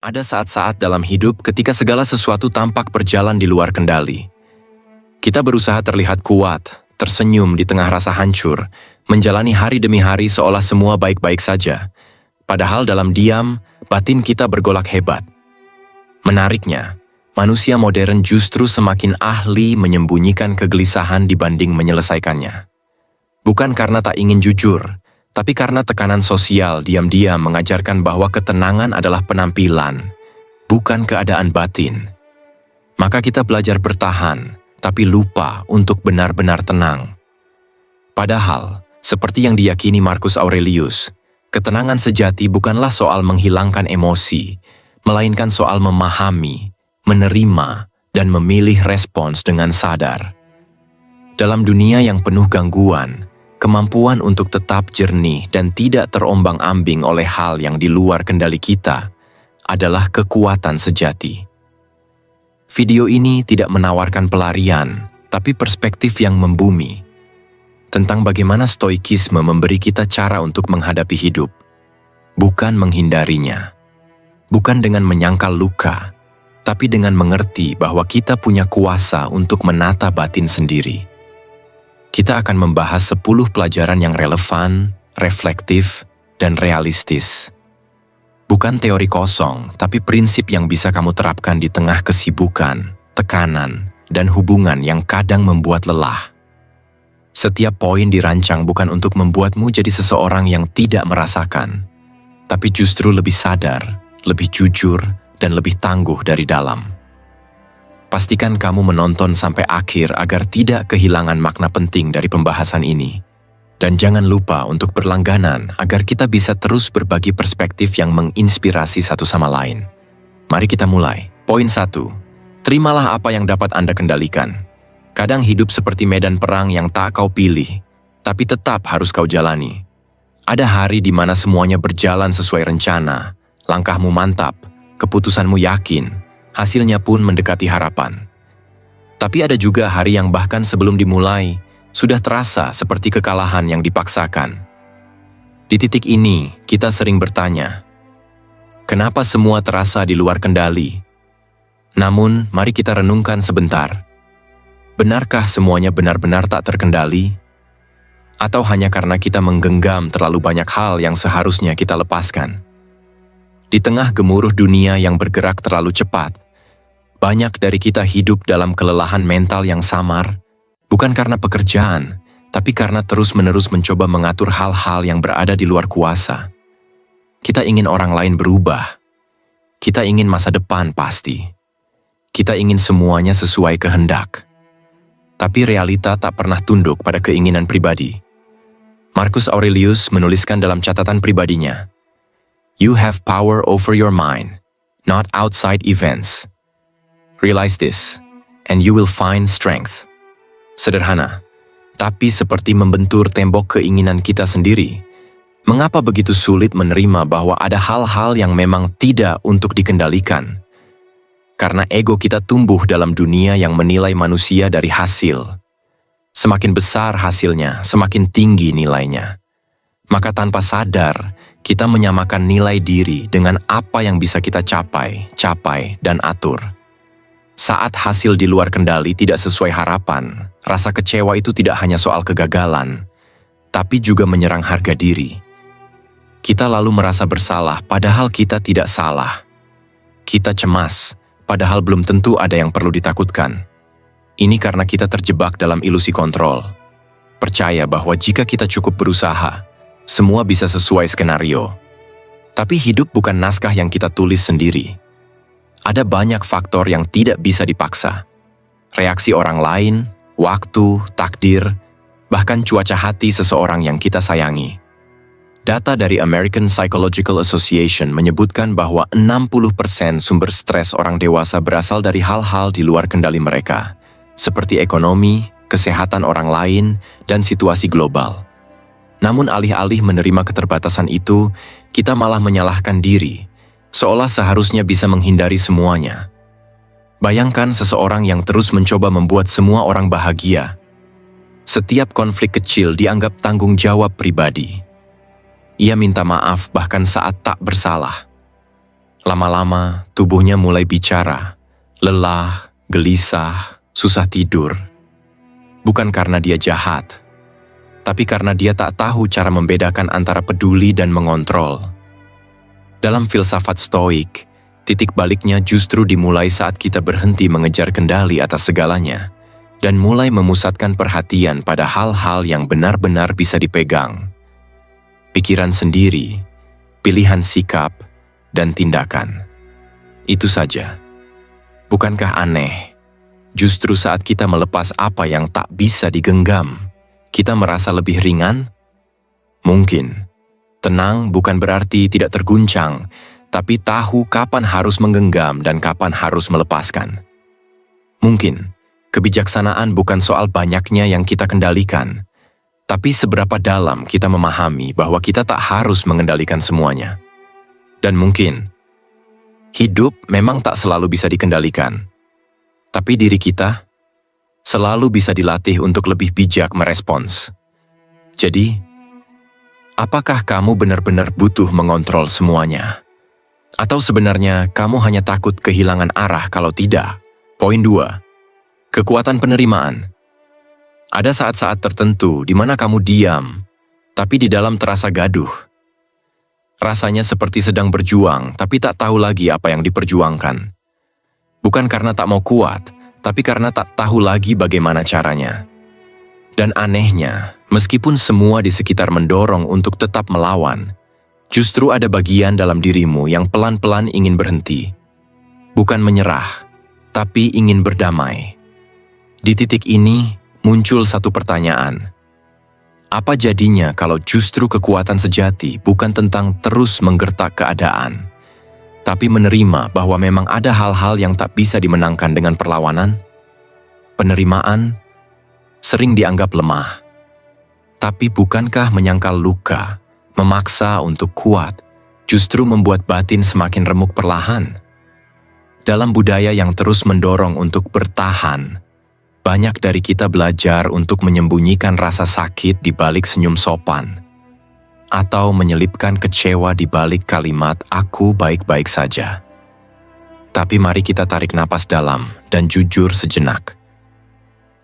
Ada saat-saat dalam hidup ketika segala sesuatu tampak berjalan di luar kendali. Kita berusaha terlihat kuat, tersenyum di tengah rasa hancur, menjalani hari demi hari seolah semua baik-baik saja. Padahal dalam diam, batin kita bergolak hebat. Menariknya, manusia modern justru semakin ahli menyembunyikan kegelisahan dibanding menyelesaikannya. Bukan karena tak ingin jujur, tapi karena tekanan sosial diam-diam mengajarkan bahwa ketenangan adalah penampilan, bukan keadaan batin. Maka kita belajar bertahan, tapi lupa untuk benar-benar tenang. Padahal, seperti yang diyakini Marcus Aurelius, ketenangan sejati bukanlah soal menghilangkan emosi, melainkan soal memahami, menerima, dan memilih respons dengan sadar. Dalam dunia yang penuh gangguan, kemampuan untuk tetap jernih dan tidak terombang-ambing oleh hal yang di luar kendali kita adalah kekuatan sejati. Video ini tidak menawarkan pelarian, tapi perspektif yang membumi, tentang bagaimana stoikisme memberi kita cara untuk menghadapi hidup, bukan menghindarinya, bukan dengan menyangkal luka, tapi dengan mengerti bahwa kita punya kuasa untuk menata batin sendiri. Kita akan membahas 10 pelajaran yang relevan, reflektif, dan realistis. Bukan teori kosong, tapi prinsip yang bisa kamu terapkan di tengah kesibukan, tekanan, dan hubungan yang kadang membuat lelah. Setiap poin dirancang bukan untuk membuatmu jadi seseorang yang tidak merasakan, tapi justru lebih sadar, lebih jujur, dan lebih tangguh dari dalam. Pastikan kamu menonton sampai akhir agar tidak kehilangan makna penting dari pembahasan ini. Dan jangan lupa untuk berlangganan agar kita bisa terus berbagi perspektif yang menginspirasi satu sama lain. Mari kita mulai. Poin 1. Terimalah apa yang dapat Anda kendalikan. Kadang hidup seperti medan perang yang tak kau pilih, tapi tetap harus kau jalani. Ada hari di mana semuanya berjalan sesuai rencana, langkahmu mantap, keputusanmu yakin, hasilnya pun mendekati harapan. Tapi ada juga hari yang bahkan sebelum dimulai, sudah terasa seperti kekalahan yang dipaksakan. Di titik ini, kita sering bertanya, kenapa semua terasa di luar kendali? Namun, mari kita renungkan sebentar. Benarkah semuanya benar-benar tak terkendali? Atau hanya karena kita menggenggam terlalu banyak hal yang seharusnya kita lepaskan? Di tengah gemuruh dunia yang bergerak terlalu cepat, banyak dari kita hidup dalam kelelahan mental yang samar, bukan karena pekerjaan, tapi karena terus-menerus mencoba mengatur hal-hal yang berada di luar kuasa. Kita ingin orang lain berubah. Kita ingin masa depan pasti. Kita ingin semuanya sesuai kehendak. Tapi realita tak pernah tunduk pada keinginan pribadi. Marcus Aurelius menuliskan dalam catatan pribadinya, "You have power over your mind, not outside events. Realize this, and you will find strength." Sederhana, tapi seperti membentur tembok keinginan kita sendiri. Mengapa begitu sulit menerima bahwa ada hal-hal yang memang tidak untuk dikendalikan? Karena ego kita tumbuh dalam dunia yang menilai manusia dari hasil. Semakin besar hasilnya, semakin tinggi nilainya. Maka tanpa sadar, kita menyamakan nilai diri dengan apa yang bisa kita capai, dan atur. Saat hasil di luar kendali tidak sesuai harapan, rasa kecewa itu tidak hanya soal kegagalan, tapi juga menyerang harga diri. Kita lalu merasa bersalah padahal kita tidak salah. Kita cemas, padahal belum tentu ada yang perlu ditakutkan. Ini karena kita terjebak dalam ilusi kontrol. Percaya bahwa jika kita cukup berusaha, semua bisa sesuai skenario. Tapi hidup bukan naskah yang kita tulis sendiri. Ada banyak faktor yang tidak bisa dipaksa. Reaksi orang lain, waktu, takdir, bahkan cuaca hati seseorang yang kita sayangi. Data dari American Psychological Association menyebutkan bahwa 60% sumber stres orang dewasa berasal dari hal-hal di luar kendali mereka, seperti ekonomi, kesehatan orang lain, dan situasi global. Namun alih-alih menerima keterbatasan itu, kita malah menyalahkan diri, seolah seharusnya bisa menghindari semuanya. Bayangkan seseorang yang terus mencoba membuat semua orang bahagia. Setiap konflik kecil dianggap tanggung jawab pribadi. Ia minta maaf bahkan saat tak bersalah. Lama-lama, tubuhnya mulai bicara, lelah, gelisah, susah tidur. Bukan karena dia jahat, tapi karena dia tak tahu cara membedakan antara peduli dan mengontrol. Dalam filsafat Stoik, titik baliknya justru dimulai saat kita berhenti mengejar kendali atas segalanya dan mulai memusatkan perhatian pada hal-hal yang benar-benar bisa dipegang. Pikiran sendiri, pilihan sikap, dan tindakan. Itu saja. Bukankah aneh? Justru saat kita melepas apa yang tak bisa digenggam, kita merasa lebih ringan? Mungkin. Tenang bukan berarti tidak terguncang, tapi tahu kapan harus menggenggam dan kapan harus melepaskan. Mungkin, kebijaksanaan bukan soal banyaknya yang kita kendalikan, tapi seberapa dalam kita memahami bahwa kita tak harus mengendalikan semuanya. Dan mungkin, hidup memang tak selalu bisa dikendalikan, tapi diri kita selalu bisa dilatih untuk lebih bijak merespons. Jadi, apakah kamu benar-benar butuh mengontrol semuanya? Atau sebenarnya kamu hanya takut kehilangan arah kalau tidak? Poin 2. Kekuatan penerimaan. Ada saat-saat tertentu di mana kamu diam, tapi di dalam terasa gaduh. Rasanya seperti sedang berjuang, tapi tak tahu lagi apa yang diperjuangkan. Bukan karena tak mau kuat, tapi karena tak tahu lagi bagaimana caranya. Dan anehnya, meskipun semua di sekitar mendorong untuk tetap melawan, justru ada bagian dalam dirimu yang pelan-pelan ingin berhenti. Bukan menyerah, tapi ingin berdamai. Di titik ini, muncul satu pertanyaan. Apa jadinya kalau justru kekuatan sejati bukan tentang terus menggertak keadaan, tapi menerima bahwa memang ada hal-hal yang tak bisa dimenangkan dengan perlawanan? Penerimaan sering dianggap lemah. Tapi bukankah menyangkal luka, memaksa untuk kuat, justru membuat batin semakin remuk perlahan? Dalam budaya yang terus mendorong untuk bertahan, banyak dari kita belajar untuk menyembunyikan rasa sakit di balik senyum sopan, atau menyelipkan kecewa di balik kalimat "aku baik-baik saja". Tapi mari kita tarik napas dalam dan jujur sejenak.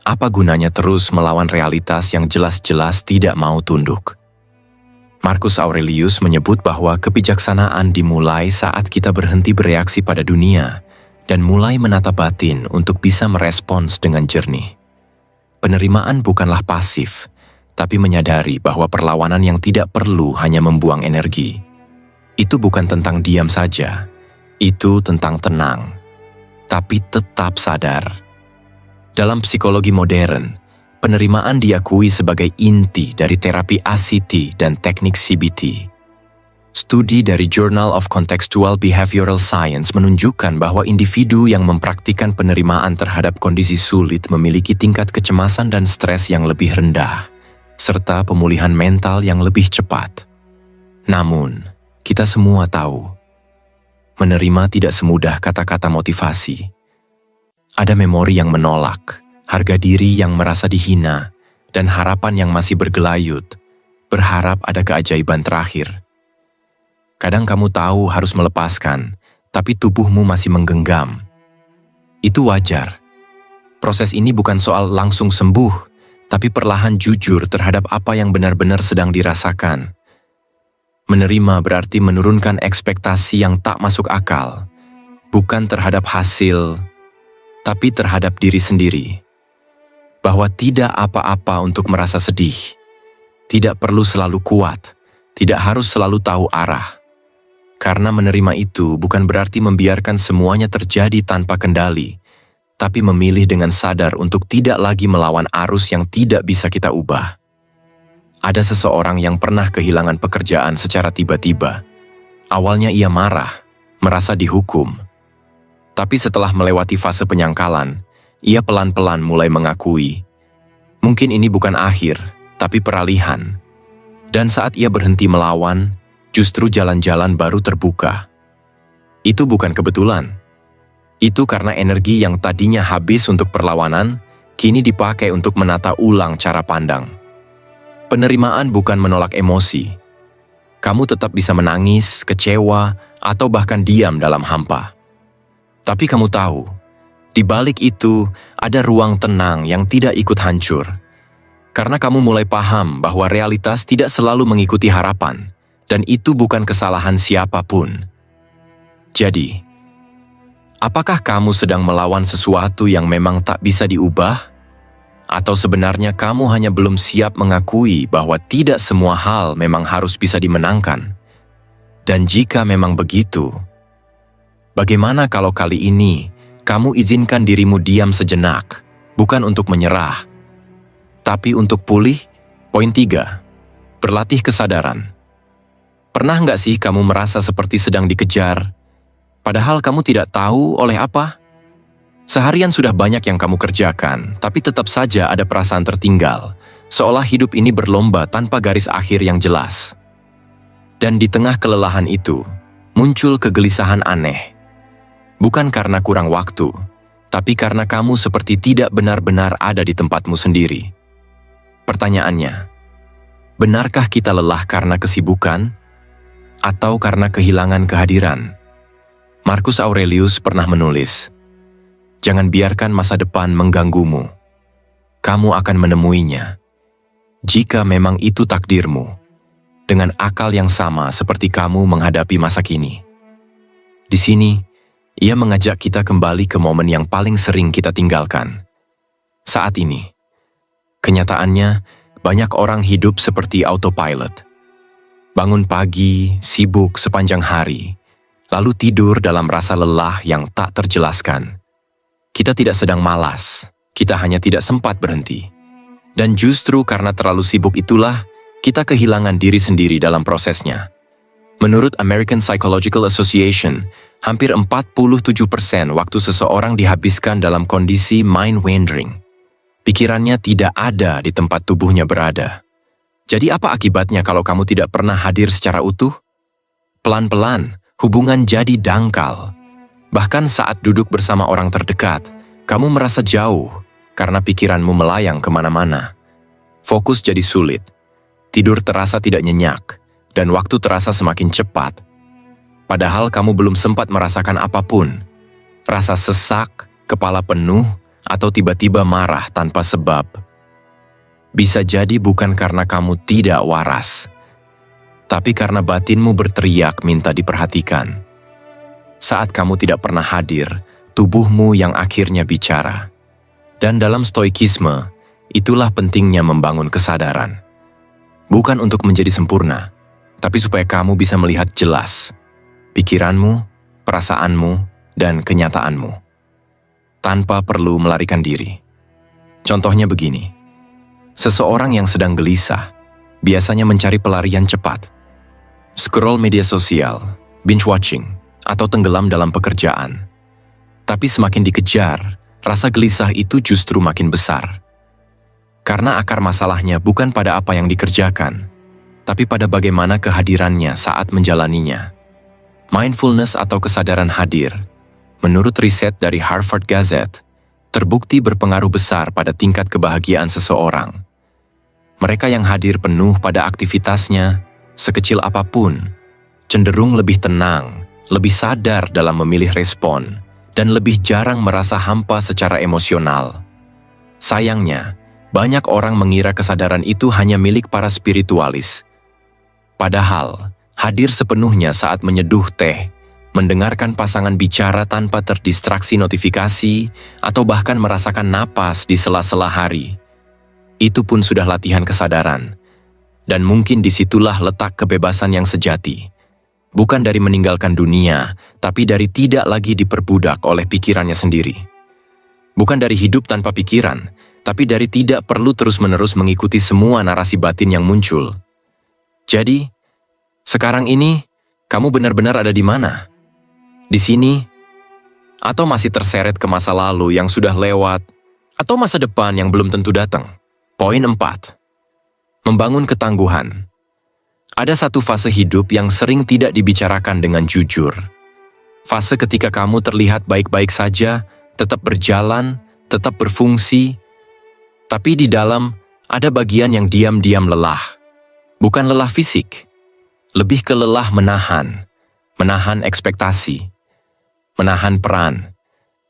Apa gunanya terus melawan realitas yang jelas-jelas tidak mau tunduk? Marcus Aurelius menyebut bahwa kebijaksanaan dimulai saat kita berhenti bereaksi pada dunia dan mulai menata batin untuk bisa merespons dengan jernih. Penerimaan bukanlah pasif, tapi menyadari bahwa perlawanan yang tidak perlu hanya membuang energi. Itu bukan tentang diam saja, itu tentang tenang, tapi tetap sadar. Dalam psikologi modern, penerimaan diakui sebagai inti dari terapi ACT dan teknik CBT. Studi dari Journal of Contextual Behavioral Science menunjukkan bahwa individu yang mempraktikkan penerimaan terhadap kondisi sulit memiliki tingkat kecemasan dan stres yang lebih rendah, serta pemulihan mental yang lebih cepat. Namun, kita semua tahu, menerima tidak semudah kata-kata motivasi. Ada memori yang menolak, harga diri yang merasa dihina, dan harapan yang masih bergelayut, berharap ada keajaiban terakhir. Kadang kamu tahu harus melepaskan, tapi tubuhmu masih menggenggam. Itu wajar. Proses ini bukan soal langsung sembuh, tapi perlahan jujur terhadap apa yang benar-benar sedang dirasakan. Menerima berarti menurunkan ekspektasi yang tak masuk akal, bukan terhadap hasil, tapi terhadap diri sendiri. Bahwa tidak apa-apa untuk merasa sedih, tidak perlu selalu kuat, tidak harus selalu tahu arah. Karena menerima itu bukan berarti membiarkan semuanya terjadi tanpa kendali, tapi memilih dengan sadar untuk tidak lagi melawan arus yang tidak bisa kita ubah. Ada seseorang yang pernah kehilangan pekerjaan secara tiba-tiba. Awalnya ia marah, merasa dihukum. Tapi setelah melewati fase penyangkalan, ia pelan-pelan mulai mengakui, mungkin ini bukan akhir, tapi peralihan. Dan saat ia berhenti melawan, justru jalan-jalan baru terbuka. Itu bukan kebetulan. Itu karena energi yang tadinya habis untuk perlawanan, kini dipakai untuk menata ulang cara pandang. Penerimaan bukan menolak emosi. Kamu tetap bisa menangis, kecewa, atau bahkan diam dalam hampa. Tapi kamu tahu, di balik itu ada ruang tenang yang tidak ikut hancur. Karena kamu mulai paham bahwa realitas tidak selalu mengikuti harapan, dan itu bukan kesalahan siapapun. Jadi, apakah kamu sedang melawan sesuatu yang memang tak bisa diubah? Atau sebenarnya kamu hanya belum siap mengakui bahwa tidak semua hal memang harus bisa dimenangkan? Dan jika memang begitu, bagaimana kalau kali ini kamu izinkan dirimu diam sejenak, bukan untuk menyerah, tapi untuk pulih? Poin 3. Berlatih kesadaran. Pernah nggak sih kamu merasa seperti sedang dikejar, padahal kamu tidak tahu oleh apa? Seharian sudah banyak yang kamu kerjakan, tapi tetap saja ada perasaan tertinggal, seolah hidup ini berlomba tanpa garis akhir yang jelas. Dan di tengah kelelahan itu, muncul kegelisahan aneh. Bukan karena kurang waktu, tapi karena kamu seperti tidak benar-benar ada di tempatmu sendiri. Pertanyaannya, benarkah kita lelah karena kesibukan? Atau karena kehilangan kehadiran? Marcus Aurelius pernah menulis, "Jangan biarkan masa depan mengganggumu. Kamu akan menemuinya. Jika memang itu takdirmu, dengan akal yang sama seperti kamu menghadapi masa kini." Di sini, ia mengajak kita kembali ke momen yang paling sering kita tinggalkan. Saat ini, kenyataannya banyak orang hidup seperti autopilot. Bangun pagi, sibuk sepanjang hari, lalu tidur dalam rasa lelah yang tak terjelaskan. Kita tidak sedang malas, kita hanya tidak sempat berhenti. Dan justru karena terlalu sibuk itulah, kita kehilangan diri sendiri dalam prosesnya. Menurut American Psychological Association, hampir 47% waktu seseorang dihabiskan dalam kondisi mind wandering. Pikirannya tidak ada di tempat tubuhnya berada. Jadi apa akibatnya kalau kamu tidak pernah hadir secara utuh? Pelan-pelan, hubungan jadi dangkal. Bahkan saat duduk bersama orang terdekat, kamu merasa jauh karena pikiranmu melayang kemana-mana. Fokus jadi sulit, tidur terasa tidak nyenyak, dan waktu terasa semakin cepat. Padahal kamu belum sempat merasakan apapun. Rasa sesak, kepala penuh, atau tiba-tiba marah tanpa sebab. Bisa jadi bukan karena kamu tidak waras, tapi karena batinmu berteriak minta diperhatikan. Saat kamu tidak pernah hadir, tubuhmu yang akhirnya bicara. Dan dalam stoikisme, itulah pentingnya membangun kesadaran. Bukan untuk menjadi sempurna, tapi supaya kamu bisa melihat jelas pikiranmu, perasaanmu, dan kenyataanmu, tanpa perlu melarikan diri. Contohnya begini, seseorang yang sedang gelisah biasanya mencari pelarian cepat. Scroll media sosial, binge watching, atau tenggelam dalam pekerjaan. Tapi semakin dikejar, rasa gelisah itu justru makin besar. Karena akar masalahnya bukan pada apa yang dikerjakan, tapi pada bagaimana kehadirannya saat menjalaninya. Mindfulness atau kesadaran hadir, menurut riset dari Harvard Gazette, terbukti berpengaruh besar pada tingkat kebahagiaan seseorang. Mereka yang hadir penuh pada aktivitasnya, sekecil apapun, cenderung lebih tenang, lebih sadar dalam memilih respon, dan lebih jarang merasa hampa secara emosional. Sayangnya, banyak orang mengira kesadaran itu hanya milik para spiritualis. Padahal, hadir sepenuhnya saat menyeduh teh, mendengarkan pasangan bicara tanpa terdistraksi notifikasi, atau bahkan merasakan napas di sela-sela hari. Itu pun sudah latihan kesadaran. Dan mungkin disitulah letak kebebasan yang sejati. Bukan dari meninggalkan dunia, tapi dari tidak lagi diperbudak oleh pikirannya sendiri. Bukan dari hidup tanpa pikiran, tapi dari tidak perlu terus-menerus mengikuti semua narasi batin yang muncul. Jadi, sekarang ini, kamu benar-benar ada di mana? Di sini? Atau masih terseret ke masa lalu yang sudah lewat? Atau masa depan yang belum tentu datang? Poin 4. Membangun ketangguhan. Ada satu fase hidup yang sering tidak dibicarakan dengan jujur. Fase ketika kamu terlihat baik-baik saja, tetap berjalan, tetap berfungsi, tapi di dalam ada bagian yang diam-diam lelah. Bukan lelah fisik, lebih ke lelah menahan, menahan ekspektasi, menahan peran,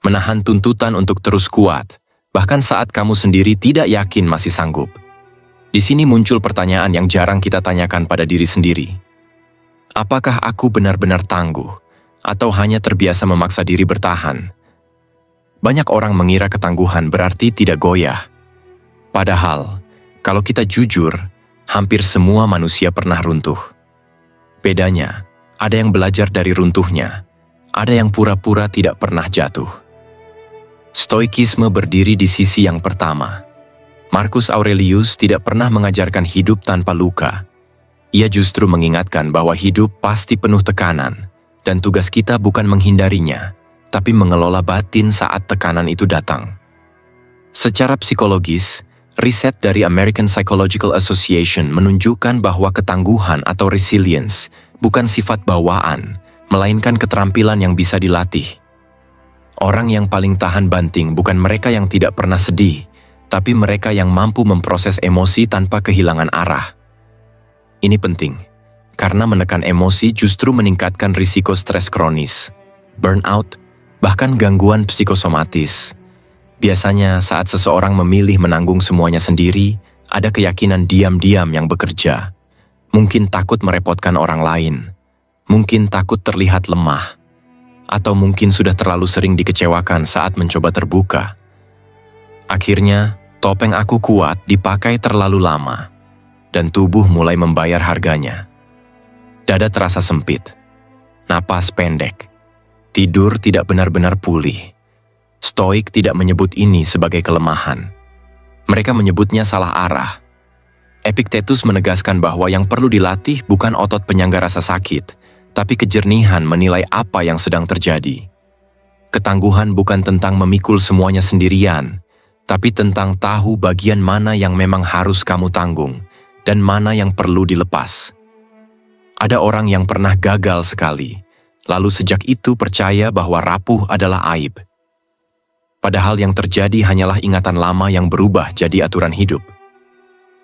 menahan tuntutan untuk terus kuat, bahkan saat kamu sendiri tidak yakin masih sanggup. Di sini muncul pertanyaan yang jarang kita tanyakan pada diri sendiri. Apakah aku benar-benar tangguh, atau hanya terbiasa memaksa diri bertahan? Banyak orang mengira ketangguhan berarti tidak goyah. Padahal, kalau kita jujur, hampir semua manusia pernah runtuh. Bedanya, ada yang belajar dari runtuhnya, ada yang pura-pura tidak pernah jatuh. Stoikisme berdiri di sisi yang pertama. Marcus Aurelius tidak pernah mengajarkan hidup tanpa luka. Ia justru mengingatkan bahwa hidup pasti penuh tekanan, dan tugas kita bukan menghindarinya, tapi mengelola batin saat tekanan itu datang. Secara psikologis, riset dari American Psychological Association menunjukkan bahwa ketangguhan atau resilience bukan sifat bawaan, melainkan keterampilan yang bisa dilatih. Orang yang paling tahan banting bukan mereka yang tidak pernah sedih, tapi mereka yang mampu memproses emosi tanpa kehilangan arah. Ini penting, karena menekan emosi justru meningkatkan risiko stres kronis, burnout, bahkan gangguan psikosomatis. Biasanya saat seseorang memilih menanggung semuanya sendiri, ada keyakinan diam-diam yang bekerja. Mungkin takut merepotkan orang lain, mungkin takut terlihat lemah, atau mungkin sudah terlalu sering dikecewakan saat mencoba terbuka. Akhirnya, topeng aku kuat dipakai terlalu lama, dan tubuh mulai membayar harganya. Dada terasa sempit, napas pendek, tidur tidak benar-benar pulih. Stoik tidak menyebut ini sebagai kelemahan. Mereka menyebutnya salah arah. Epictetus menegaskan bahwa yang perlu dilatih bukan otot penyangga rasa sakit, tapi kejernihan menilai apa yang sedang terjadi. Ketangguhan bukan tentang memikul semuanya sendirian, tapi tentang tahu bagian mana yang memang harus kamu tanggung dan mana yang perlu dilepas. Ada orang yang pernah gagal sekali, lalu sejak itu percaya bahwa rapuh adalah aib. Padahal yang terjadi hanyalah ingatan lama yang berubah jadi aturan hidup.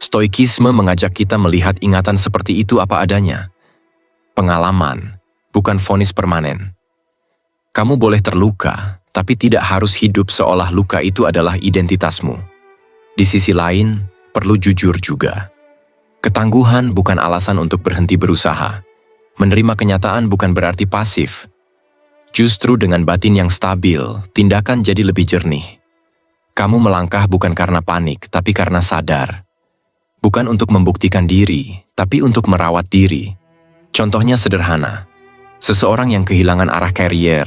Stoikisme mengajak kita melihat ingatan seperti itu apa adanya. Pengalaman, bukan vonis permanen. Kamu boleh terluka, tapi tidak harus hidup seolah luka itu adalah identitasmu. Di sisi lain, perlu jujur juga. Ketangguhan bukan alasan untuk berhenti berusaha. Menerima kenyataan bukan berarti pasif. Justru dengan batin yang stabil, tindakan jadi lebih jernih. Kamu melangkah bukan karena panik, tapi karena sadar. Bukan untuk membuktikan diri, tapi untuk merawat diri. Contohnya sederhana, seseorang yang kehilangan arah karier,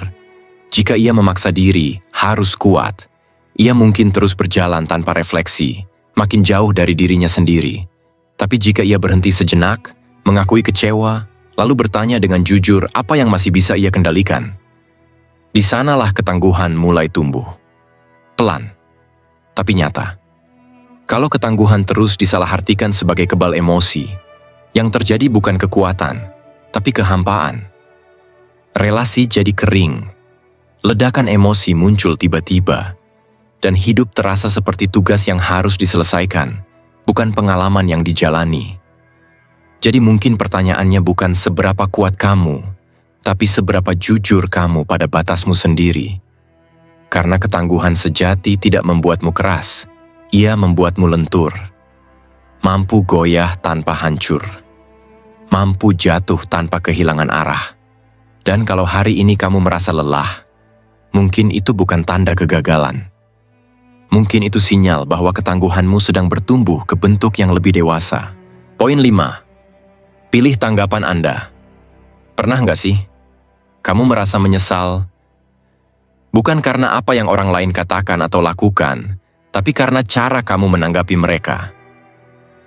jika ia memaksa diri harus kuat, ia mungkin terus berjalan tanpa refleksi, makin jauh dari dirinya sendiri. Tapi jika ia berhenti sejenak, mengakui kecewa, lalu bertanya dengan jujur apa yang masih bisa ia kendalikan, di sanalah ketangguhan mulai tumbuh. Pelan, tapi nyata. Kalau ketangguhan terus disalahartikan sebagai kebal emosi, yang terjadi bukan kekuatan, tapi kehampaan. Relasi jadi kering, ledakan emosi muncul tiba-tiba, dan hidup terasa seperti tugas yang harus diselesaikan, bukan pengalaman yang dijalani. Jadi mungkin pertanyaannya bukan seberapa kuat kamu, tapi seberapa jujur kamu pada batasmu sendiri. Karena ketangguhan sejati tidak membuatmu keras, ia membuatmu lentur. Mampu goyah tanpa hancur. Mampu jatuh tanpa kehilangan arah. Dan kalau hari ini kamu merasa lelah, mungkin itu bukan tanda kegagalan. Mungkin itu sinyal bahwa ketangguhanmu sedang bertumbuh ke bentuk yang lebih dewasa. Poin 5. Pilih tanggapan Anda. Pernah nggak sih? Kamu merasa menyesal, bukan karena apa yang orang lain katakan atau lakukan, tapi karena cara kamu menanggapi mereka.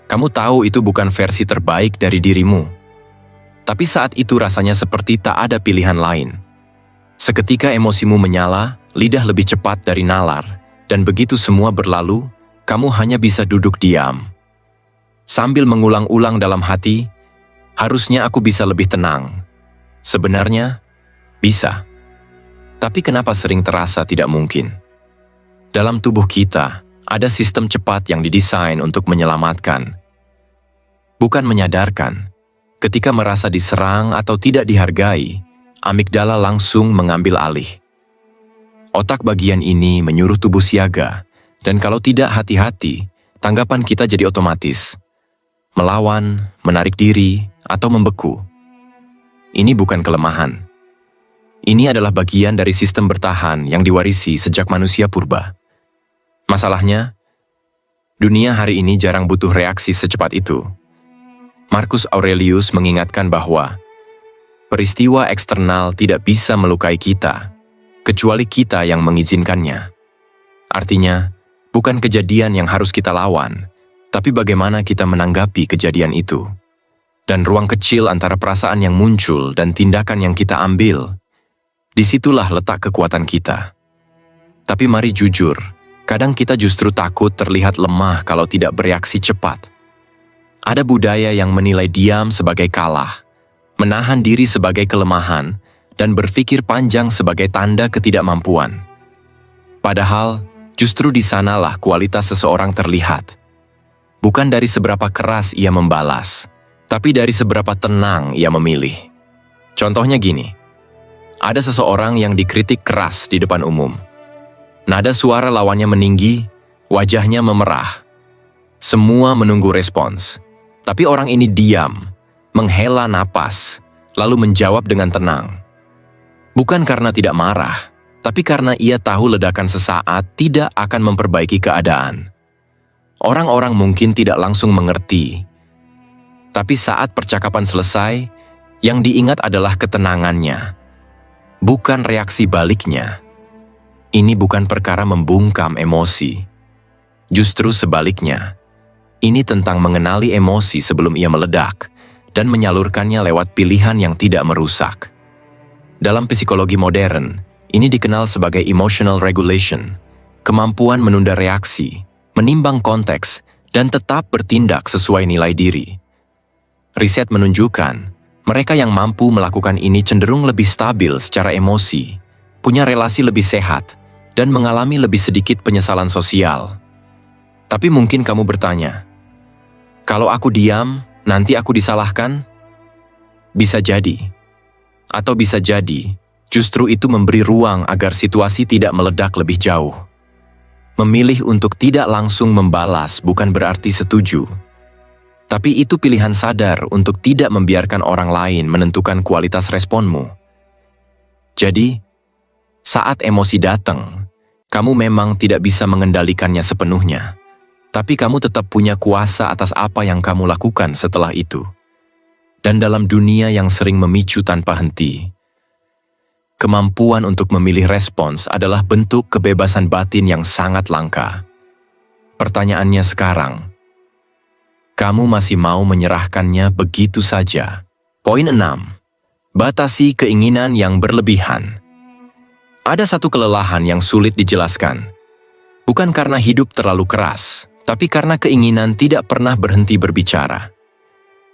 Kamu tahu itu bukan versi terbaik dari dirimu, tapi saat itu rasanya seperti tak ada pilihan lain. Seketika emosimu menyala, lidah lebih cepat dari nalar, dan begitu semua berlalu, kamu hanya bisa duduk diam. Sambil mengulang-ulang dalam hati, harusnya aku bisa lebih tenang. Sebenarnya, bisa. Tapi kenapa sering terasa tidak mungkin? Dalam tubuh kita, ada sistem cepat yang didesain untuk menyelamatkan. Bukan menyadarkan, ketika merasa diserang atau tidak dihargai, amigdala langsung mengambil alih. Otak bagian ini menyuruh tubuh siaga, dan kalau tidak hati-hati, tanggapan kita jadi otomatis. Melawan, menarik diri, atau membeku. Ini bukan kelemahan. Ini adalah bagian dari sistem bertahan yang diwarisi sejak manusia purba. Masalahnya, dunia hari ini jarang butuh reaksi secepat itu. Marcus Aurelius mengingatkan bahwa peristiwa eksternal tidak bisa melukai kita, kecuali kita yang mengizinkannya. Artinya, bukan kejadian yang harus kita lawan, tapi bagaimana kita menanggapi kejadian itu. Dan ruang kecil antara perasaan yang muncul dan tindakan yang kita ambil, disitulah letak kekuatan kita. Tapi mari jujur, kadang kita justru takut terlihat lemah kalau tidak bereaksi cepat. Ada budaya yang menilai diam sebagai kalah, menahan diri sebagai kelemahan, dan berpikir panjang sebagai tanda ketidakmampuan. Padahal, justru di sanalah kualitas seseorang terlihat. Bukan dari seberapa keras ia membalas, tapi dari seberapa tenang ia memilih. Contohnya gini, ada seseorang yang dikritik keras di depan umum. Nada suara lawannya meninggi, wajahnya memerah. Semua menunggu respons, tapi orang ini diam, menghela napas, lalu menjawab dengan tenang. Bukan karena tidak marah, tapi karena ia tahu ledakan sesaat tidak akan memperbaiki keadaan. Orang-orang mungkin tidak langsung mengerti, tapi saat percakapan selesai, yang diingat adalah ketenangannya, bukan reaksi baliknya. Ini bukan perkara membungkam emosi. Justru sebaliknya, ini tentang mengenali emosi sebelum ia meledak dan menyalurkannya lewat pilihan yang tidak merusak. Dalam psikologi modern, ini dikenal sebagai emotional regulation, kemampuan menunda reaksi, menimbang konteks, dan tetap bertindak sesuai nilai diri. Riset menunjukkan, mereka yang mampu melakukan ini cenderung lebih stabil secara emosi, punya relasi lebih sehat, dan mengalami lebih sedikit penyesalan sosial. Tapi mungkin kamu bertanya, kalau aku diam, nanti aku disalahkan? Bisa jadi. Atau bisa jadi, justru itu memberi ruang agar situasi tidak meledak lebih jauh. Memilih untuk tidak langsung membalas bukan berarti setuju. Tapi itu pilihan sadar untuk tidak membiarkan orang lain menentukan kualitas responmu. Jadi, saat emosi datang, kamu memang tidak bisa mengendalikannya sepenuhnya, tapi kamu tetap punya kuasa atas apa yang kamu lakukan setelah itu. Dan dalam dunia yang sering memicu tanpa henti, kemampuan untuk memilih respons adalah bentuk kebebasan batin yang sangat langka. Pertanyaannya sekarang, kamu masih mau menyerahkannya begitu saja? Poin 6. Batasi keinginan yang berlebihan. Ada satu kelelahan yang sulit dijelaskan. Bukan karena hidup terlalu keras, tapi karena keinginan tidak pernah berhenti berbicara.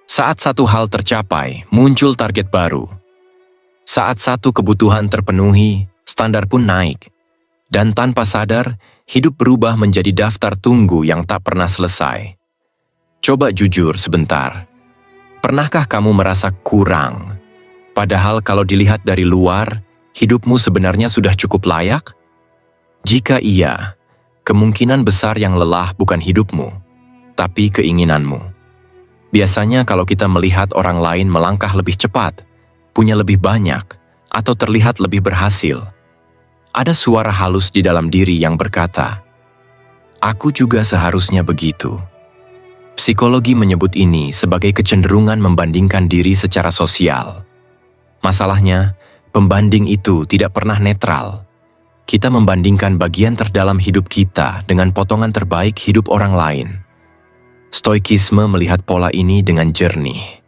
Saat satu hal tercapai, muncul target baru. Saat satu kebutuhan terpenuhi, standar pun naik. Dan tanpa sadar, hidup berubah menjadi daftar tunggu yang tak pernah selesai. Coba jujur sebentar. Pernahkah kamu merasa kurang? Padahal kalau dilihat dari luar, hidupmu sebenarnya sudah cukup layak? Jika iya, kemungkinan besar yang lelah bukan hidupmu, tapi keinginanmu. Biasanya kalau kita melihat orang lain melangkah lebih cepat, punya lebih banyak, atau terlihat lebih berhasil, ada suara halus di dalam diri yang berkata, "Aku juga seharusnya begitu." Psikologi menyebut ini sebagai kecenderungan membandingkan diri secara sosial. Masalahnya, pembanding itu tidak pernah netral. Kita membandingkan bagian terdalam hidup kita dengan potongan terbaik hidup orang lain. Stoikisme melihat pola ini dengan jernih.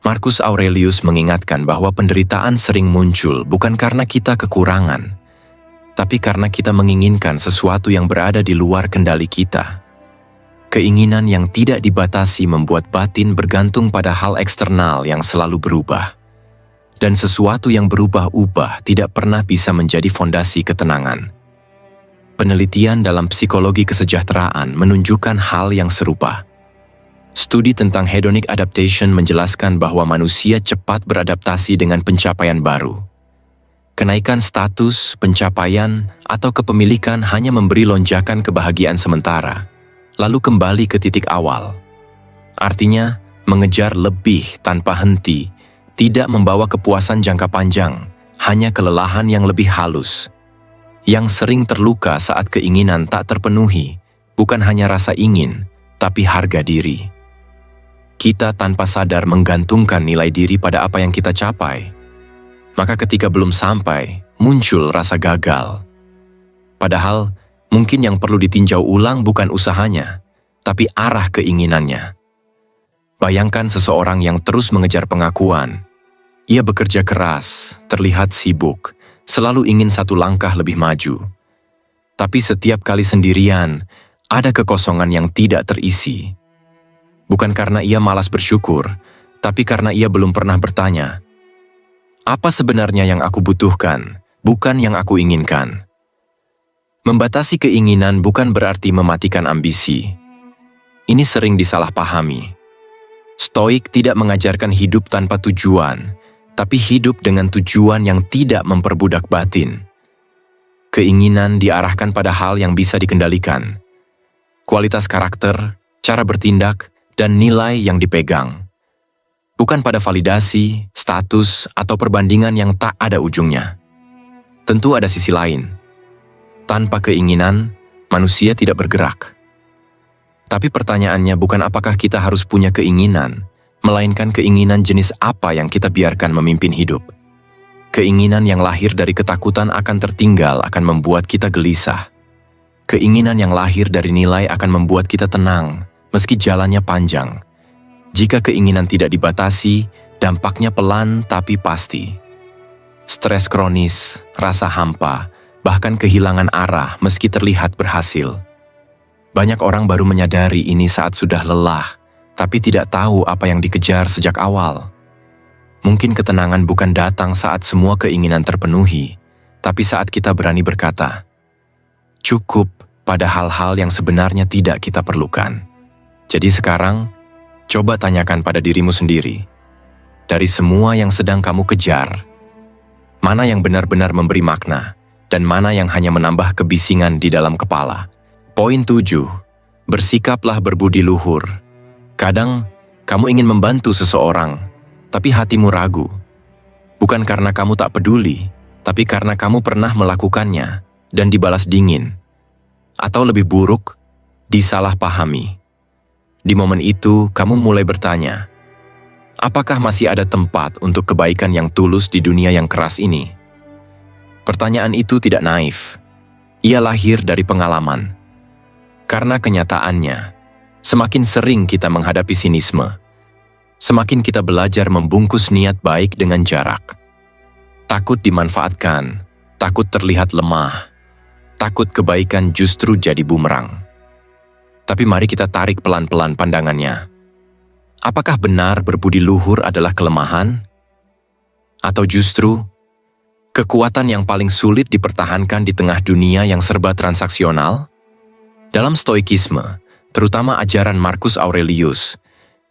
Marcus Aurelius mengingatkan bahwa penderitaan sering muncul bukan karena kita kekurangan, tapi karena kita menginginkan sesuatu yang berada di luar kendali kita. Keinginan yang tidak dibatasi membuat batin bergantung pada hal eksternal yang selalu berubah. Dan sesuatu yang berubah-ubah tidak pernah bisa menjadi fondasi ketenangan. Penelitian dalam psikologi kesejahteraan menunjukkan hal yang serupa. Studi tentang hedonic adaptation menjelaskan bahwa manusia cepat beradaptasi dengan pencapaian baru. Kenaikan status, pencapaian, atau kepemilikan hanya memberi lonjakan kebahagiaan sementara, lalu kembali ke titik awal. Artinya, mengejar lebih tanpa henti tidak membawa kepuasan jangka panjang, hanya kelelahan yang lebih halus. Yang sering terluka saat keinginan tak terpenuhi, bukan hanya rasa ingin, tapi harga diri. Kita tanpa sadar menggantungkan nilai diri pada apa yang kita capai. Maka ketika belum sampai, muncul rasa gagal. Padahal, mungkin yang perlu ditinjau ulang bukan usahanya, tapi arah keinginannya. Bayangkan seseorang yang terus mengejar pengakuan. Ia bekerja keras, terlihat sibuk, selalu ingin satu langkah lebih maju. Tapi setiap kali sendirian, ada kekosongan yang tidak terisi. Bukan karena ia malas bersyukur, tapi karena ia belum pernah bertanya, apa sebenarnya yang aku butuhkan, bukan yang aku inginkan. Membatasi keinginan bukan berarti mematikan ambisi. Ini sering disalahpahami. Stoik tidak mengajarkan hidup tanpa tujuan, tapi hidup dengan tujuan yang tidak memperbudak batin. Keinginan diarahkan pada hal yang bisa dikendalikan. Kualitas karakter, cara bertindak, dan nilai yang dipegang. Bukan pada validasi, status, atau perbandingan yang tak ada ujungnya. Tentu ada sisi lain. Tanpa keinginan, manusia tidak bergerak. Tapi pertanyaannya bukan apakah kita harus punya keinginan, melainkan keinginan jenis apa yang kita biarkan memimpin hidup. Keinginan yang lahir dari ketakutan akan tertinggal akan membuat kita gelisah. Keinginan yang lahir dari nilai akan membuat kita tenang, meski jalannya panjang. Jika keinginan tidak dibatasi, dampaknya pelan tapi pasti. Stres kronis, rasa hampa, bahkan kehilangan arah meski terlihat berhasil. Banyak orang baru menyadari ini saat sudah lelah, tapi tidak tahu apa yang dikejar sejak awal. Mungkin ketenangan bukan datang saat semua keinginan terpenuhi, tapi saat kita berani berkata, cukup pada hal-hal yang sebenarnya tidak kita perlukan. Jadi sekarang, coba tanyakan pada dirimu sendiri. Dari semua yang sedang kamu kejar, mana yang benar-benar memberi makna, dan mana yang hanya menambah kebisingan di dalam kepala. Poin 7. Bersikaplah berbudi luhur. Kadang, kamu ingin membantu seseorang, tapi hatimu ragu. Bukan karena kamu tak peduli, tapi karena kamu pernah melakukannya dan dibalas dingin. Atau lebih buruk, disalahpahami. Di momen itu, kamu mulai bertanya, apakah masih ada tempat untuk kebaikan yang tulus di dunia yang keras ini? Pertanyaan itu tidak naif. Ia lahir dari pengalaman. Karena kenyataannya, semakin sering kita menghadapi sinisme, semakin kita belajar membungkus niat baik dengan jarak. Takut dimanfaatkan, takut terlihat lemah, takut kebaikan justru jadi bumerang. Tapi mari kita tarik pelan-pelan pandangannya. Apakah benar berbudi luhur adalah kelemahan? Atau justru, kekuatan yang paling sulit dipertahankan di tengah dunia yang serba transaksional? Dalam Stoikisme, terutama ajaran Marcus Aurelius,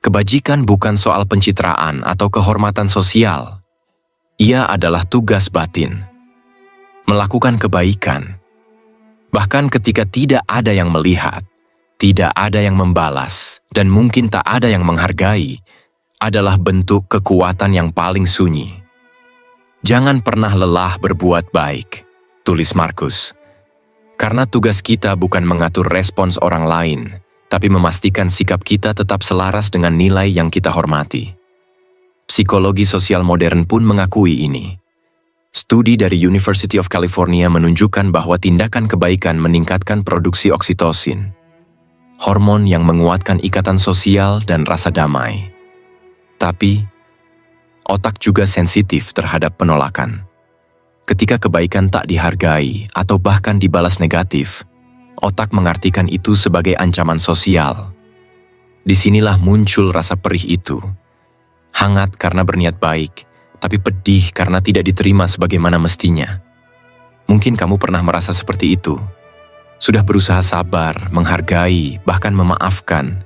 kebajikan bukan soal pencitraan atau kehormatan sosial. Ia adalah tugas batin. Melakukan kebaikan. Bahkan ketika tidak ada yang melihat, tidak ada yang membalas, dan mungkin tak ada yang menghargai, adalah bentuk kekuatan yang paling sunyi. Jangan pernah lelah berbuat baik, tulis Marcus. Karena tugas kita bukan mengatur respons orang lain, tapi memastikan sikap kita tetap selaras dengan nilai yang kita hormati. Psikologi sosial modern pun mengakui ini. Studi dari University of California menunjukkan bahwa tindakan kebaikan meningkatkan produksi oksitosin, hormon yang menguatkan ikatan sosial dan rasa damai. Tapi, otak juga sensitif terhadap penolakan. Ketika kebaikan tak dihargai atau bahkan dibalas negatif, otak mengartikan itu sebagai ancaman sosial. Disinilah muncul rasa perih itu. Hangat karena berniat baik, tapi pedih karena tidak diterima sebagaimana mestinya. Mungkin kamu pernah merasa seperti itu. Sudah berusaha sabar, menghargai, bahkan memaafkan,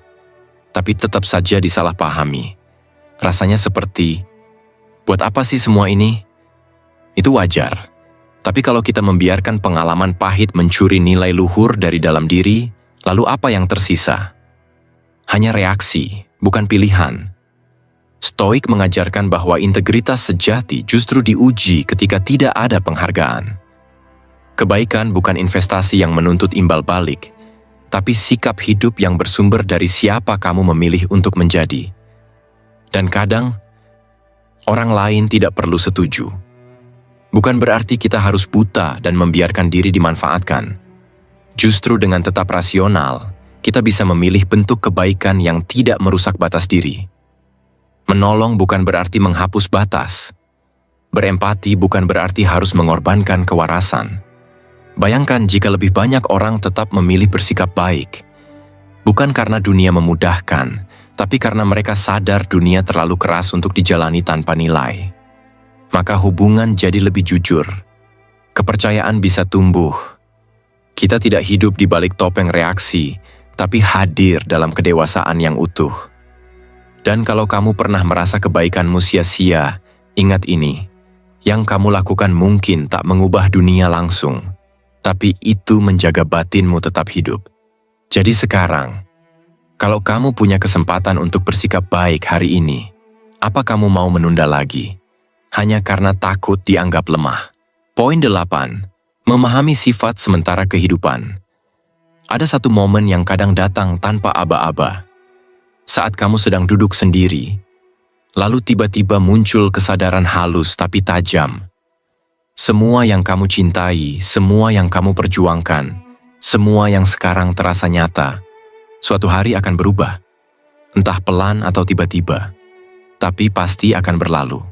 tapi tetap saja disalahpahami. Rasanya seperti, buat apa sih semua ini? Itu wajar. Tapi kalau kita membiarkan pengalaman pahit mencuri nilai luhur dari dalam diri, lalu apa yang tersisa? Hanya reaksi, bukan pilihan. Stoik mengajarkan bahwa integritas sejati justru diuji ketika tidak ada penghargaan. Kebaikan bukan investasi yang menuntut imbal balik, tapi sikap hidup yang bersumber dari siapa kamu memilih untuk menjadi. Dan kadang, orang lain tidak perlu setuju. Bukan berarti kita harus buta dan membiarkan diri dimanfaatkan. Justru dengan tetap rasional, kita bisa memilih bentuk kebaikan yang tidak merusak batas diri. Menolong bukan berarti menghapus batas. Berempati bukan berarti harus mengorbankan kewarasan. Bayangkan jika lebih banyak orang tetap memilih bersikap baik. Bukan karena dunia memudahkan, tapi karena mereka sadar dunia terlalu keras untuk dijalani tanpa nilai. Maka hubungan jadi lebih jujur. Kepercayaan bisa tumbuh. Kita tidak hidup di balik topeng reaksi, tapi hadir dalam kedewasaan yang utuh. Dan kalau kamu pernah merasa kebaikanmu sia-sia, ingat ini. Yang kamu lakukan mungkin tak mengubah dunia langsung, tapi itu menjaga batinmu tetap hidup. Jadi sekarang, kalau kamu punya kesempatan untuk bersikap baik hari ini, apa kamu mau menunda lagi? Hanya karena takut dianggap lemah. Poin 8. Memahami sifat sementara kehidupan. Ada satu momen yang kadang datang tanpa aba-aba. Saat kamu sedang duduk sendiri, lalu tiba-tiba muncul kesadaran halus tapi tajam. Semua yang kamu cintai, semua yang kamu perjuangkan, semua yang sekarang terasa nyata, suatu hari akan berubah. Entah pelan atau tiba-tiba, tapi pasti akan berlalu.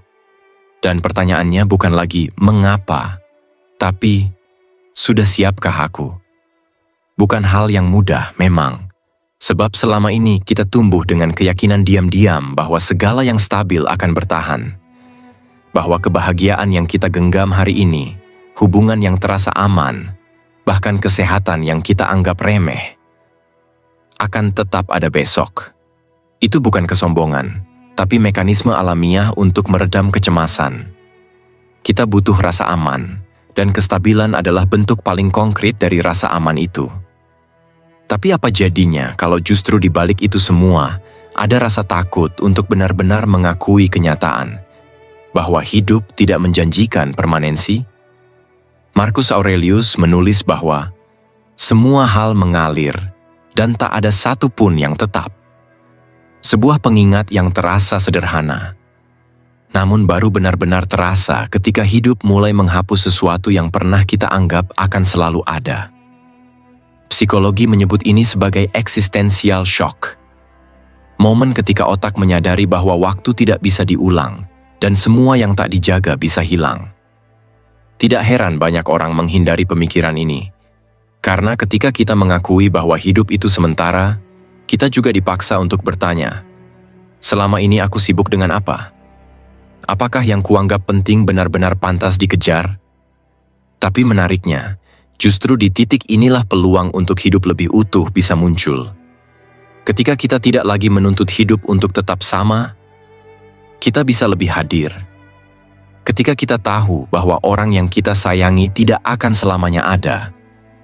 Dan pertanyaannya bukan lagi mengapa, tapi sudah siapkah aku? Bukan hal yang mudah memang, sebab selama ini kita tumbuh dengan keyakinan diam-diam bahwa segala yang stabil akan bertahan. Bahwa kebahagiaan yang kita genggam hari ini, hubungan yang terasa aman, bahkan kesehatan yang kita anggap remeh, akan tetap ada besok. Itu bukan kesombongan, tapi mekanisme alamiah untuk meredam kecemasan. Kita butuh rasa aman, dan kestabilan adalah bentuk paling konkret dari rasa aman itu. Tapi apa jadinya kalau justru di balik itu semua, ada rasa takut untuk benar-benar mengakui kenyataan, bahwa hidup tidak menjanjikan permanensi? Marcus Aurelius menulis bahwa semua hal mengalir, dan tak ada satu pun yang tetap. Sebuah pengingat yang terasa sederhana, namun baru benar-benar terasa ketika hidup mulai menghapus sesuatu yang pernah kita anggap akan selalu ada. Psikologi menyebut ini sebagai existential shock. Momen ketika otak menyadari bahwa waktu tidak bisa diulang, dan semua yang tak dijaga bisa hilang. Tidak heran banyak orang menghindari pemikiran ini, karena ketika kita mengakui bahwa hidup itu sementara, kita juga dipaksa untuk bertanya, selama ini aku sibuk dengan apa? Apakah yang kuanggap penting benar-benar pantas dikejar? Tapi menariknya, justru di titik inilah peluang untuk hidup lebih utuh bisa muncul. Ketika kita tidak lagi menuntut hidup untuk tetap sama, kita bisa lebih hadir. Ketika kita tahu bahwa orang yang kita sayangi tidak akan selamanya ada,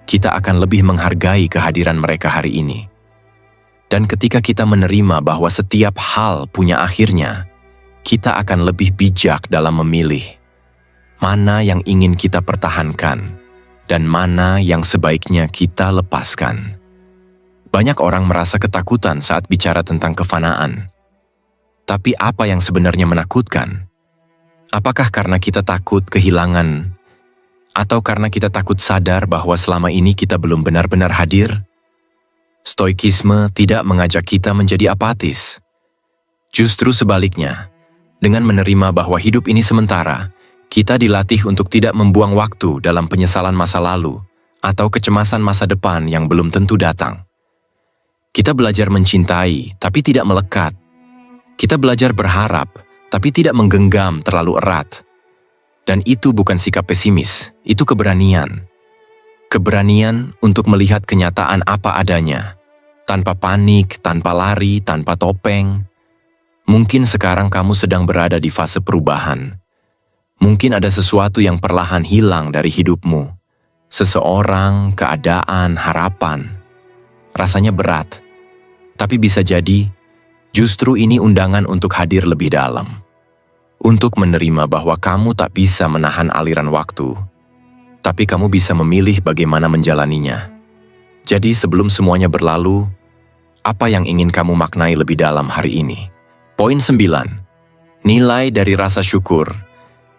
kita akan lebih menghargai kehadiran mereka hari ini. Dan ketika kita menerima bahwa setiap hal punya akhirnya, kita akan lebih bijak dalam memilih mana yang ingin kita pertahankan dan mana yang sebaiknya kita lepaskan. Banyak orang merasa ketakutan saat bicara tentang kefanaan. Tapi apa yang sebenarnya menakutkan? Apakah karena kita takut kehilangan, atau karena kita takut sadar bahwa selama ini kita belum benar-benar hadir? Stoikisme tidak mengajak kita menjadi apatis. Justru sebaliknya, dengan menerima bahwa hidup ini sementara, kita dilatih untuk tidak membuang waktu dalam penyesalan masa lalu atau kecemasan masa depan yang belum tentu datang. Kita belajar mencintai, tapi tidak melekat. Kita belajar berharap, tapi tidak menggenggam terlalu erat. Dan itu bukan sikap pesimis, itu keberanian. Keberanian untuk melihat kenyataan apa adanya, tanpa panik, tanpa lari, tanpa topeng. Mungkin sekarang kamu sedang berada di fase perubahan. Mungkin ada sesuatu yang perlahan hilang dari hidupmu. Seseorang, keadaan, harapan. Rasanya berat. Tapi bisa jadi, justru ini undangan untuk hadir lebih dalam. Untuk menerima bahwa kamu tak bisa menahan aliran waktu, tapi kamu bisa memilih bagaimana menjalaninya. Jadi sebelum semuanya berlalu, apa yang ingin kamu maknai lebih dalam hari ini? Poin 9. Nilai dari rasa syukur.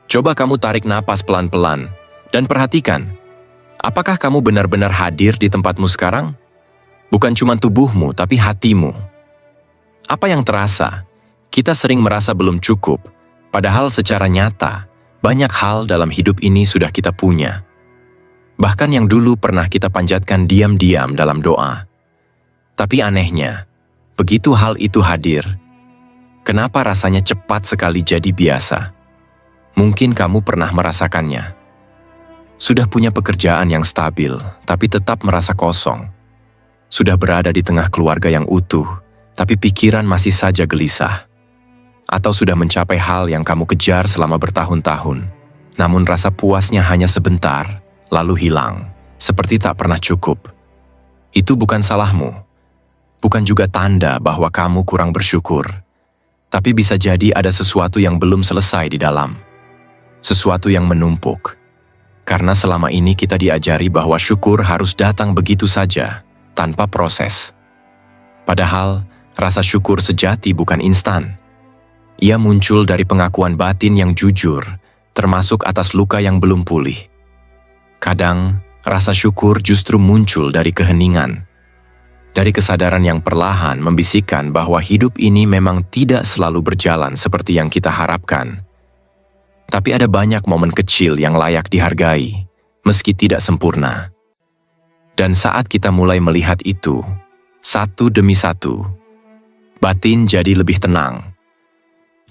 Coba kamu tarik napas pelan-pelan dan perhatikan, apakah kamu benar-benar hadir di tempatmu sekarang? Bukan cuma tubuhmu, tapi hatimu. Apa yang terasa? Kita sering merasa belum cukup, padahal secara nyata, banyak hal dalam hidup ini sudah kita punya. Bahkan yang dulu pernah kita panjatkan diam-diam dalam doa. Tapi anehnya, begitu hal itu hadir, kenapa rasanya cepat sekali jadi biasa? Mungkin kamu pernah merasakannya. Sudah punya pekerjaan yang stabil, tapi tetap merasa kosong. Sudah berada di tengah keluarga yang utuh, tapi pikiran masih saja gelisah. Atau sudah mencapai hal yang kamu kejar selama bertahun-tahun, namun rasa puasnya hanya sebentar, lalu hilang, seperti tak pernah cukup. Itu bukan salahmu, bukan juga tanda bahwa kamu kurang bersyukur. Tapi bisa jadi ada sesuatu yang belum selesai di dalam. Sesuatu yang menumpuk. Karena selama ini kita diajari bahwa syukur harus datang begitu saja, tanpa proses. Padahal, rasa syukur sejati bukan instan. Ia muncul dari pengakuan batin yang jujur, termasuk atas luka yang belum pulih. Kadang, rasa syukur justru muncul dari keheningan. Dari kesadaran yang perlahan membisikkan bahwa hidup ini memang tidak selalu berjalan seperti yang kita harapkan. Tapi ada banyak momen kecil yang layak dihargai, meski tidak sempurna. Dan saat kita mulai melihat itu, satu demi satu, batin jadi lebih tenang.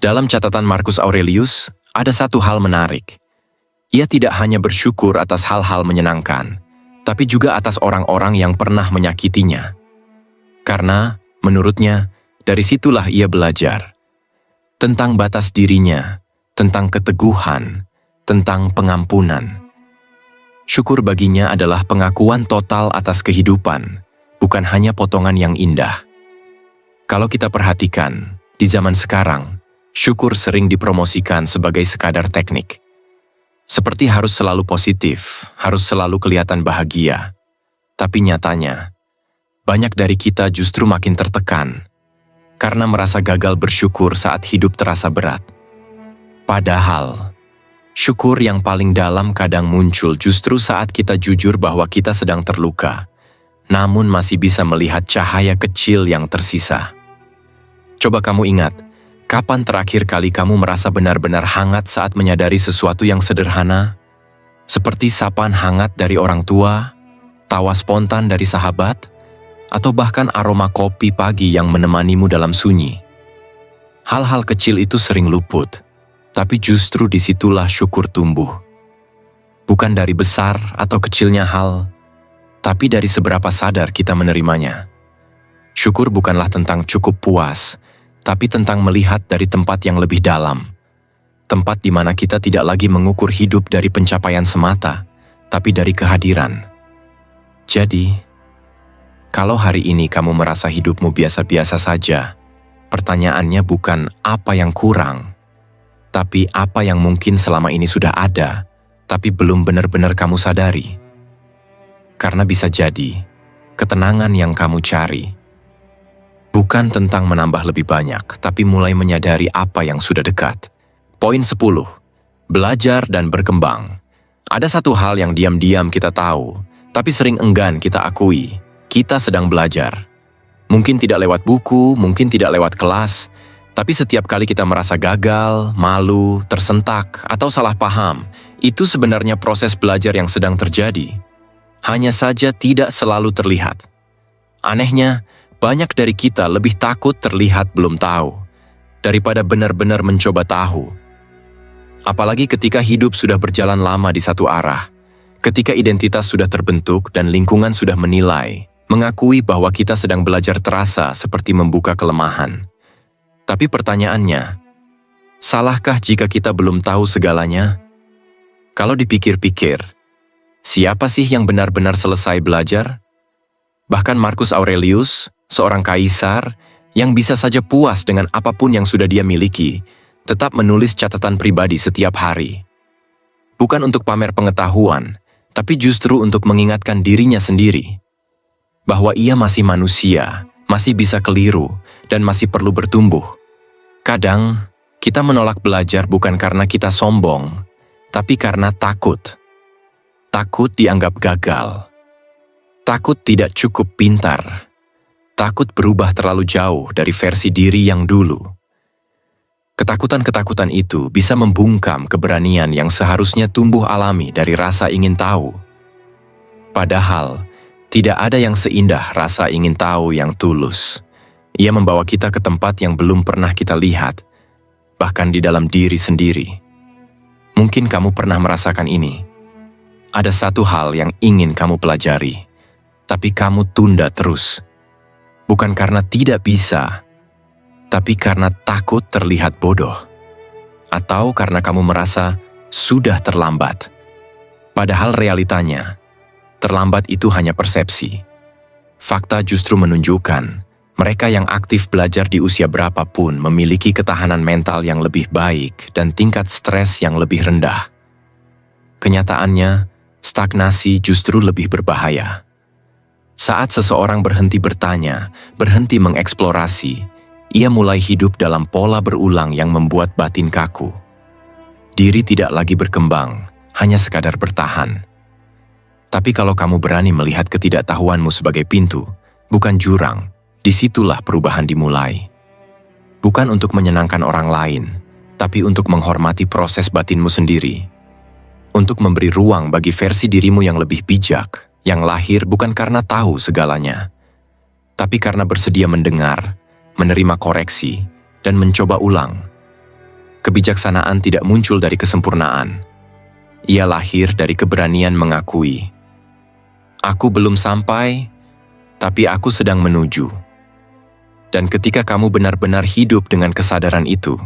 Dalam catatan Marcus Aurelius, ada satu hal menarik. Ia tidak hanya bersyukur atas hal-hal menyenangkan, tapi juga atas orang-orang yang pernah menyakitinya. Karena, menurutnya, dari situlah ia belajar. Tentang batas dirinya, tentang keteguhan, tentang pengampunan. Syukur baginya adalah pengakuan total atas kehidupan, bukan hanya potongan yang indah. Kalau kita perhatikan, di zaman sekarang, syukur sering dipromosikan sebagai sekadar teknik. Seperti harus selalu positif, harus selalu kelihatan bahagia. Tapi nyatanya, banyak dari kita justru makin tertekan, karena merasa gagal bersyukur saat hidup terasa berat. Padahal, syukur yang paling dalam kadang muncul justru saat kita jujur bahwa kita sedang terluka, namun masih bisa melihat cahaya kecil yang tersisa. Coba kamu ingat, kapan terakhir kali kamu merasa benar-benar hangat saat menyadari sesuatu yang sederhana? Seperti sapaan hangat dari orang tua, tawa spontan dari sahabat, atau bahkan aroma kopi pagi yang menemanimu dalam sunyi. Hal-hal kecil itu sering luput. Tapi justru disitulah syukur tumbuh. Bukan dari besar atau kecilnya hal, tapi dari seberapa sadar kita menerimanya. Syukur bukanlah tentang cukup puas, tapi tentang melihat dari tempat yang lebih dalam. Tempat di mana kita tidak lagi mengukur hidup dari pencapaian semata, tapi dari kehadiran. Jadi, kalau hari ini kamu merasa hidupmu biasa-biasa saja, pertanyaannya bukan apa yang kurang, tapi apa yang mungkin selama ini sudah ada, tapi belum benar-benar kamu sadari. Karena bisa jadi, ketenangan yang kamu cari bukan tentang menambah lebih banyak, tapi mulai menyadari apa yang sudah dekat. Poin 10. Belajar dan berkembang. Ada satu hal yang diam-diam kita tahu, tapi sering enggan kita akui. Kita sedang belajar. Mungkin tidak lewat buku, mungkin tidak lewat kelas, tapi setiap kali kita merasa gagal, malu, tersentak, atau salah paham, itu sebenarnya proses belajar yang sedang terjadi. Hanya saja tidak selalu terlihat. Anehnya, banyak dari kita lebih takut terlihat belum tahu, daripada benar-benar mencoba tahu. Apalagi ketika hidup sudah berjalan lama di satu arah, ketika identitas sudah terbentuk dan lingkungan sudah menilai, mengakui bahwa kita sedang belajar terasa seperti membuka kelemahan. Tapi pertanyaannya, Salahkah jika kita belum tahu segalanya? Kalau dipikir-pikir, siapa sih yang benar-benar selesai belajar? Bahkan Marcus Aurelius, seorang kaisar yang bisa saja puas dengan apapun yang sudah dia miliki, tetap menulis catatan pribadi setiap hari. Bukan untuk pamer pengetahuan, tapi justru untuk mengingatkan dirinya sendiri bahwa ia masih manusia, masih bisa keliru, dan masih perlu bertumbuh. Kadang, kita menolak belajar bukan karena kita sombong, tapi karena takut. Takut dianggap gagal. Takut tidak cukup pintar. Takut berubah terlalu jauh dari versi diri yang dulu. Ketakutan-ketakutan itu bisa membungkam keberanian yang seharusnya tumbuh alami dari rasa ingin tahu. Padahal, tidak ada yang seindah rasa ingin tahu yang tulus. Ia membawa kita ke tempat yang belum pernah kita lihat, bahkan di dalam diri sendiri. Mungkin kamu pernah merasakan ini. Ada satu hal yang ingin kamu pelajari, tapi kamu tunda terus. Bukan karena tidak bisa, tapi karena takut terlihat bodoh. Atau karena kamu merasa sudah terlambat. Padahal realitanya, terlambat itu hanya persepsi. Fakta justru menunjukkan mereka yang aktif belajar di usia berapapun memiliki ketahanan mental yang lebih baik dan tingkat stres yang lebih rendah. Kenyataannya, stagnasi justru lebih berbahaya. Saat seseorang berhenti bertanya, berhenti mengeksplorasi, ia mulai hidup dalam pola berulang yang membuat batin kaku. Diri tidak lagi berkembang, hanya sekadar bertahan. Tapi kalau kamu berani melihat ketidaktahuanmu sebagai pintu, bukan jurang, disitulah perubahan dimulai. Bukan untuk menyenangkan orang lain, tapi untuk menghormati proses batinmu sendiri. Untuk memberi ruang bagi versi dirimu yang lebih bijak, yang lahir bukan karena tahu segalanya, tapi karena bersedia mendengar, menerima koreksi, dan mencoba ulang. Kebijaksanaan tidak muncul dari kesempurnaan. Ia lahir dari keberanian mengakui, "Aku belum sampai, tapi aku sedang menuju." Dan ketika kamu benar-benar hidup dengan kesadaran itu,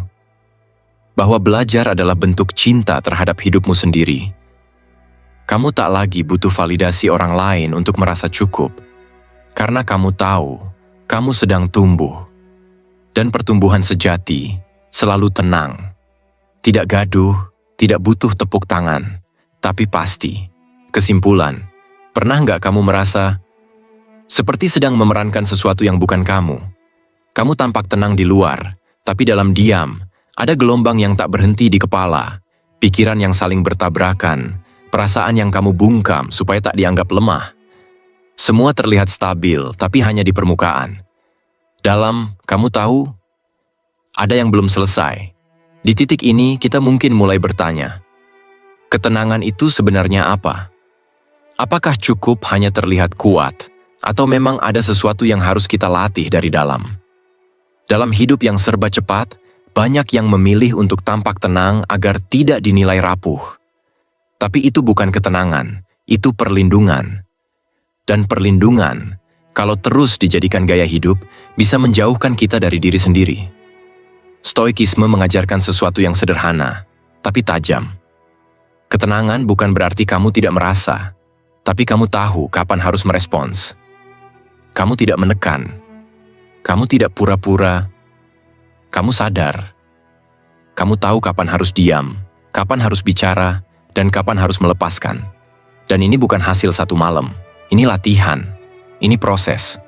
bahwa belajar adalah bentuk cinta terhadap hidupmu sendiri, kamu tak lagi butuh validasi orang lain untuk merasa cukup, karena kamu tahu kamu sedang tumbuh. Dan pertumbuhan sejati selalu tenang, tidak gaduh, tidak butuh tepuk tangan, tapi pasti. Kesimpulan, pernah nggak kamu merasa seperti sedang memerankan sesuatu yang bukan kamu? Kamu tampak tenang di luar, tapi dalam diam, ada gelombang yang tak berhenti di kepala, pikiran yang saling bertabrakan, perasaan yang kamu bungkam supaya tak dianggap lemah. Semua terlihat stabil, tapi hanya di permukaan. Dalam, kamu tahu, ada yang belum selesai. Di titik ini, kita mungkin mulai bertanya, ketenangan itu sebenarnya apa? Apakah cukup hanya terlihat kuat, atau memang ada sesuatu yang harus kita latih dari dalam? Dalam hidup yang serba cepat, banyak yang memilih untuk tampak tenang agar tidak dinilai rapuh. Tapi itu bukan ketenangan, itu perlindungan. Dan perlindungan, kalau terus dijadikan gaya hidup, bisa menjauhkan kita dari diri sendiri. Stoikisme mengajarkan sesuatu yang sederhana, tapi tajam. Ketenangan bukan berarti kamu tidak merasa, tapi kamu tahu kapan harus merespons. Kamu tidak menekan, kamu tidak pura-pura, kamu sadar. Kamu tahu kapan harus diam, kapan harus bicara, dan kapan harus melepaskan. Dan ini bukan hasil satu malam, ini latihan, ini proses.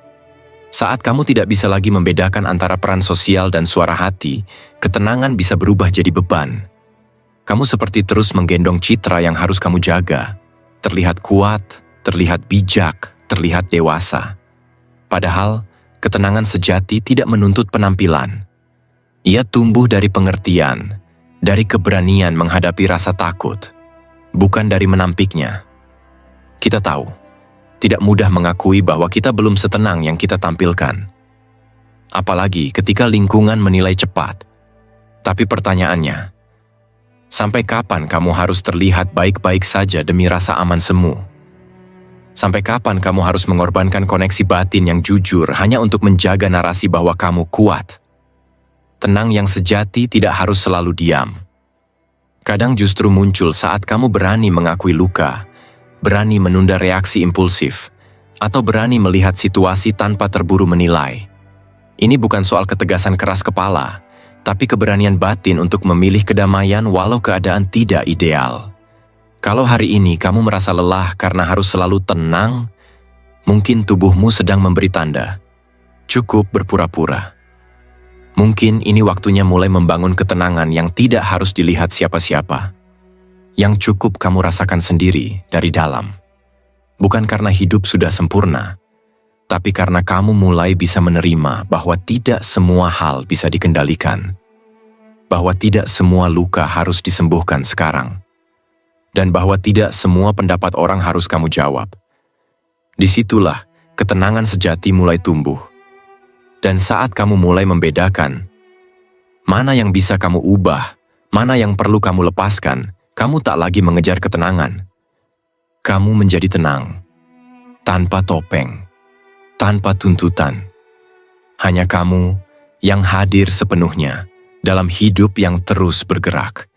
Saat kamu tidak bisa lagi membedakan antara peran sosial dan suara hati, ketenangan bisa berubah jadi beban. Kamu seperti terus menggendong citra yang harus kamu jaga. Terlihat kuat, terlihat bijak, terlihat dewasa. Padahal, ketenangan sejati tidak menuntut penampilan. Ia tumbuh dari pengertian, dari keberanian menghadapi rasa takut, bukan dari menampiknya. Kita tahu, tidak mudah mengakui bahwa kita belum setenang yang kita tampilkan. Apalagi ketika lingkungan menilai cepat. Tapi pertanyaannya, sampai kapan kamu harus terlihat baik-baik saja demi rasa aman semu? Sampai kapan kamu harus mengorbankan koneksi batin yang jujur hanya untuk menjaga narasi bahwa kamu kuat? tenang yang sejati tidak harus selalu diam. Kadang justru muncul saat kamu berani mengakui luka, berani menunda reaksi impulsif, atau berani melihat situasi tanpa terburu menilai. Ini bukan soal ketegasan keras kepala, tapi keberanian batin untuk memilih kedamaian walau keadaan tidak ideal. Kalau hari ini kamu merasa lelah karena harus selalu tenang, mungkin tubuhmu sedang memberi tanda. Cukup berpura-pura. Mungkin ini waktunya mulai membangun ketenangan yang tidak harus dilihat siapa-siapa. Yang cukup kamu rasakan sendiri dari dalam. Bukan karena hidup sudah sempurna, tapi karena kamu mulai bisa menerima bahwa tidak semua hal bisa dikendalikan. Bahwa tidak semua luka harus disembuhkan sekarang. Dan bahwa tidak semua pendapat orang harus kamu jawab. Disitulah ketenangan sejati mulai tumbuh. Dan saat kamu mulai membedakan, mana yang bisa kamu ubah, mana yang perlu kamu lepaskan, kamu tak lagi mengejar ketenangan. Kamu menjadi tenang, tanpa topeng, tanpa tuntutan. Hanya kamu yang hadir sepenuhnya dalam hidup yang terus bergerak.